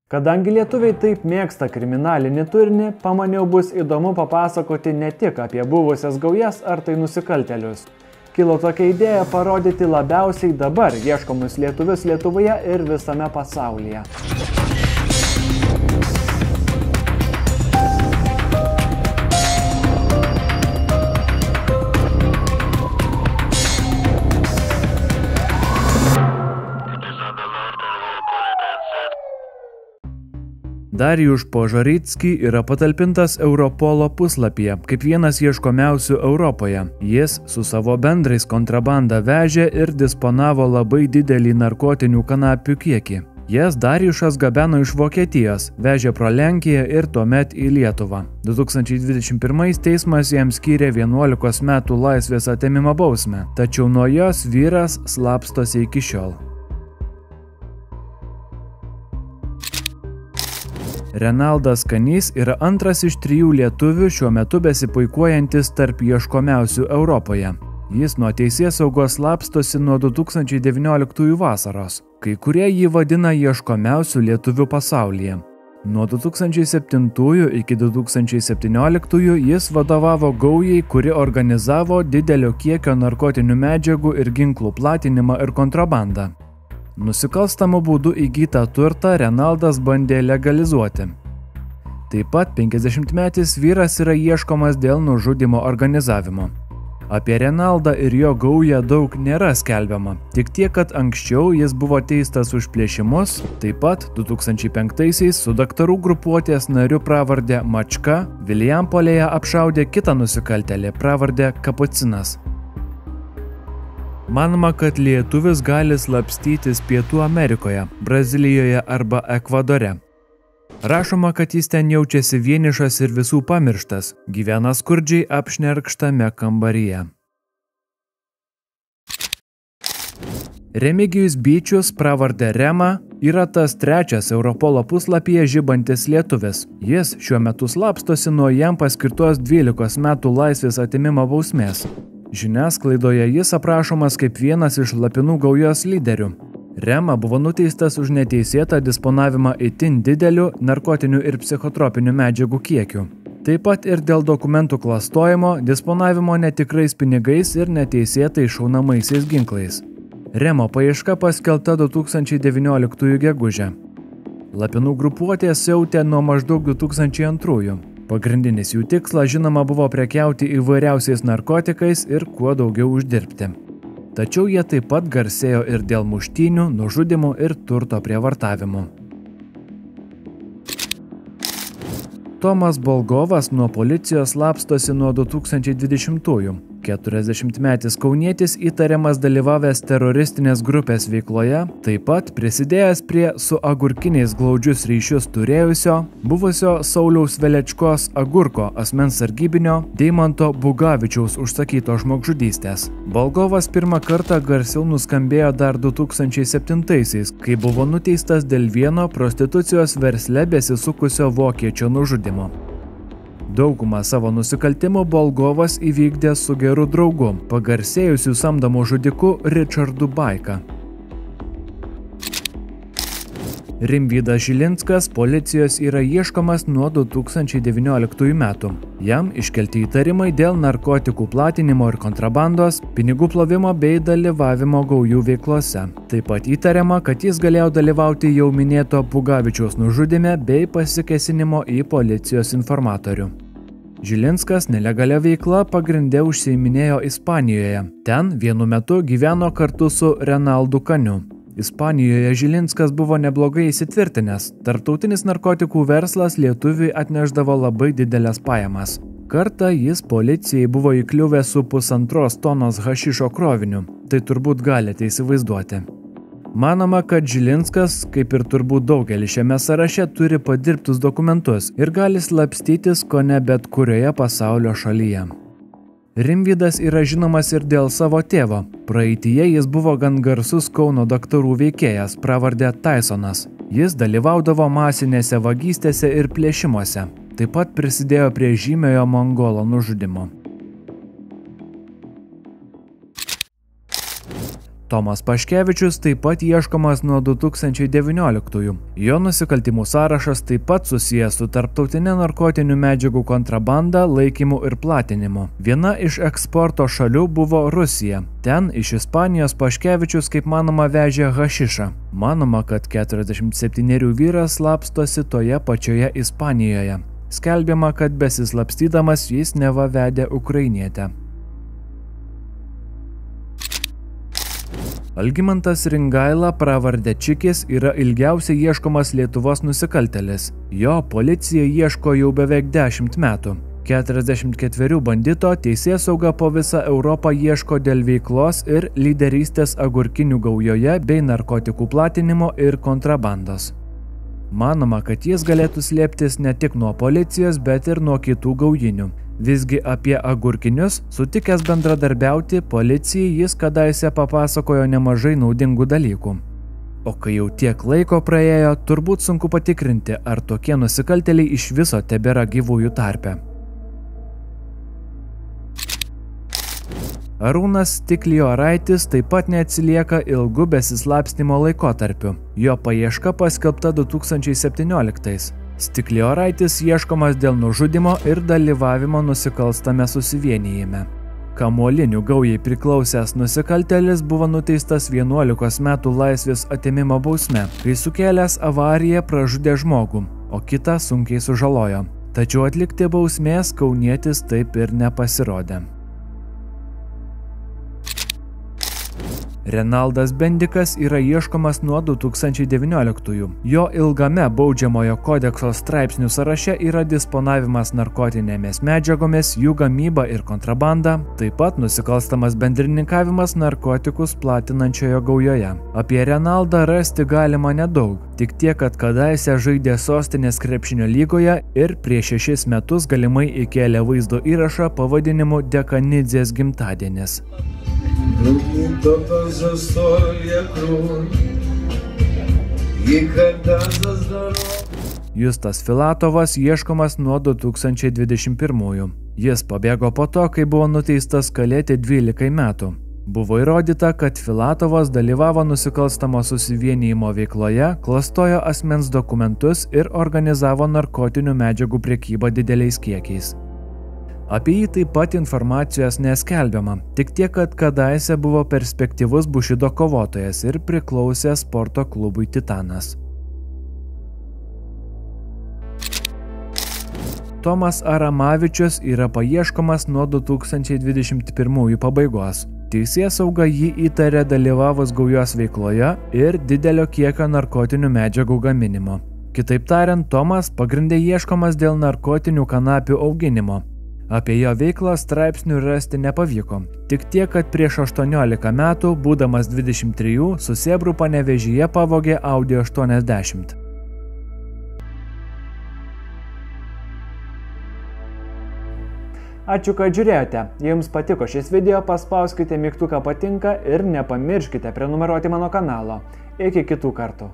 Kadangi lietuviai taip mėgsta kriminalinį turinį, pamaniau bus įdomu papasakoti ne tik apie buvusias gaujas ar tai nusikaltėlius. Kilo tokia idėja parodyti labiausiai dabar ieškomus lietuvius Lietuvoje ir visame pasaulyje. Darijus Požaryckį yra patalpintas Europolo puslapyje kaip vienas ieškomiausių Europoje. Jis su savo bendrais kontrabanda vežė ir disponavo labai didelį narkotinių kanapių kiekį. Jas Darijusas gabeno iš Vokietijos, vežė pro Lenkiją ir tuomet į Lietuvą. 2021 teismas jam skyrė 11 metų laisvės atėmimo bausmę, tačiau nuo jos vyras slapstosi iki šiol. Renaldas Kanys yra antras iš 3 lietuvių šiuo metu besipuikuojantis tarp ieškomiausių Europoje. Jis nuo teisėsaugos slapstosi nuo 2019 vasaros. Kai kurie jį vadina ieškomiausių lietuvių pasaulyje. Nuo 2007 iki 2017 jis vadovavo gaujai, kuri organizavo didelio kiekio narkotinių medžiagų ir ginklų platinimą ir kontrabandą. Nusikalstamų būdų įgytą turtą Renaldas bandė legalizuoti. Taip pat 50-metis vyras yra ieškomas dėl nužudymo organizavimo. Apie Renaldą ir jo gaują daug nėra skelbiama, tik tiek, kad anksčiau jis buvo teistas už plėšimus, taip pat 2005-aisiais su daktarų grupuotės nariu pravarde Mačka Vilijampolėje apšaudė kitą nusikaltėlį pravarde Kapucinas. Manoma, kad lietuvis gali slapstytis Pietų Amerikoje, Brazilijoje arba Ekvadore. Rašoma, kad jis ten jaučiasi vienišas ir visų pamirštas, gyvena skurdžiai apšnerkštame kambaryje. Remigijus Byčius, pravarde Rema, yra tas trečias Europolo puslapyje žibantis lietuvis. Jis šiuo metu slapstosi nuo jam paskirtos 12 metų laisvės atėmimo bausmės. Žiniasklaidoje jis aprašomas kaip vienas iš Lapinų gaujos lyderių. Rema buvo nuteistas už neteisėtą disponavimą itin dideliu narkotinių ir psichotropinių medžiagų kiekiu. Taip pat ir dėl dokumentų klastojimo, disponavimo netikrais pinigais ir neteisėtai šaunamaisiais ginklais. Remo paieška paskelbta 2019 gegužę. Lapinų grupuotė siautė nuo maždaug 2002. Pagrindinis jų tikslas, žinoma, buvo prekiauti įvairiausiais narkotikais ir kuo daugiau uždirbti. Tačiau jie taip pat garsėjo ir dėl muštynių, nužudymų ir turto prievartavimų. Tomas Bolgovas nuo policijos slapstosi nuo 2020-ųjų. 40-metis kaunietis įtariamas dalyvavęs teroristinės grupės veikloje, taip pat prisidėjęs prie su agurkiniais glaudžius ryšius turėjusio, buvusio Sauliaus Velečkos Agurko asmens sargybinio Deimanto Bugavičiaus užsakyto žmogžudystės. Bolgovas pirmą kartą garsiau nuskambėjo dar 2007-aisiais, kai buvo nuteistas dėl vieno prostitucijos versle besisukusio vokiečio nužudymo. Daugumą savo nusikaltimų Bolgovas įvykdė su geru draugu, pagarsėjusiu samdomu žudiku Richardu Baika. Rimvydas Žilinskas policijos yra ieškomas nuo 2019 metų. Jam iškelti įtarimai dėl narkotikų platinimo ir kontrabandos, pinigų plovimo bei dalyvavimo gaujų veiklose. Taip pat įtariama, kad jis galėjo dalyvauti jau minėto Bugavičiaus nužudyme bei pasikėsinimo į policijos informatorių. Žilinskas nelegalia veikla pagrinde užsiiminėjo Ispanijoje. Ten vienu metu gyveno kartu su Renaldu Kaniu. Ispanijoje Žilinskas buvo neblogai įsitvirtinęs. Tarptautinis narkotikų verslas lietuviui atnešdavo labai didelės pajamas. Kartą jis policijai buvo įkliuvęs su 1,5 tonos hašišo kroviniu. Tai turbūt galite įsivaizduoti. Manoma, kad Žilinskas, kaip ir turbūt daugelis šiame sąraše, turi padirbtus dokumentus ir gali slapstytis kone bet kurioje pasaulio šalyje. Rimvydas yra žinomas ir dėl savo tėvo. Praeityje jis buvo gan garsus Kauno daktarų veikėjas, pravarde Tysonas. Jis dalyvaudavo masinėse vagystėse ir plėšimuose. Taip pat prisidėjo prie žymiojo mongolo nužudymo. Tomas Paškevičius taip pat ieškomas nuo 2019-ųjų. Jo nusikaltimų sąrašas taip pat susijęs su tarptautinė narkotinių medžiagų kontrabanda, laikymu ir platinimu. Viena iš eksporto šalių buvo Rusija. Ten iš Ispanijos Paškevičius kaip manoma vežė hašišą. Manoma, kad 47 vyras slapstosi toje pačioje Ispanijoje. Skelbiama, kad besislapstydamas jis neva vedė ukrainietę. Algimantas Ringaila, pravarde Čikis, yra ilgiausiai ieškomas Lietuvos nusikaltėlis. Jo policija ieško jau beveik 10 metų. 44 bandito teisėsauga po visą Europą ieško dėl veiklos ir lyderystės agurkinių gaujoje bei narkotikų platinimo ir kontrabandos. Manoma, kad jis galėtų slėptis ne tik nuo policijos, bet ir nuo kitų gaujinių. Visgi apie agurkinius, sutikęs bendradarbiauti policijai, jis kadaise papasakojo nemažai naudingų dalykų. O kai jau tiek laiko praėjo, turbūt sunku patikrinti, ar tokie nusikaltėliai iš viso tebėra gyvųjų tarpe. Arūnas Stiklioraitis taip pat neatsilieka ilgu besislapstymo laikotarpiu. Jo paieška paskelbta 2017. Stiklioraitis ieškomas dėl nužudymo ir dalyvavimo nusikalstame susivienijime. Kamuolinių gaujai priklausęs nusikaltėlis buvo nuteistas 11 metų laisvės atėmimo bausme, kai sukėlęs avariją pražudė žmogų, o kitą sunkiai sužalojo. Tačiau atlikti bausmės kaunietis taip ir nepasirodė. Renaldas Bendikas yra ieškomas nuo 2019-ųjų. Jo ilgame baudžiamojo kodekso straipsnių sąraše yra disponavimas narkotinėmis medžiagomis, jų gamyba ir kontrabanda, taip pat nusikalstamas bendrininkavimas narkotikus platinančioje gaujoje. Apie Renaldą rasti galima nedaug, tik tiek, kad kadaise žaidė Sostinės krepšinio lygoje ir prieš 6 metus galimai įkėlė vaizdo įrašą pavadinimu Dekanidzės gimtadienis. Justas Filatovas ieškomas nuo 2021-ųjų. Jis pabėgo po to, kai buvo nuteistas kalėti 12 metų. Buvo įrodyta, kad Filatovas dalyvavo nusikalstamo susivienijimo veikloje, klastojo asmens dokumentus ir organizavo narkotinių medžiagų prekybą dideliais kiekiais. Apie jį taip pat informacijos neskelbiama, tik tiek, kad kadaise buvo perspektyvus Bušido kovotojas ir priklausė sporto klubui Titanas. Tomas Aramavičius yra paieškomas nuo 2021 pabaigos. Teisėsauga jį įtarė dalyvavus gaujos veikloje ir didelio kiekio narkotinių medžiagų gaminimo. Kitaip tariant, Tomas pagrindė ieškomas dėl narkotinių kanapių auginimo. Apie jo veiklą straipsnių rasti nepavyko. Tik tiek, kad prieš 18 metų, būdamas 23, su sėbru Panevėžyje pavogė Audi 80. Ačiū, kad žiūrėjote. Jei jums patiko šis video, paspauskite mygtuką patinka ir nepamirškite prenumeruoti mano kanalo. Iki kitų kartų.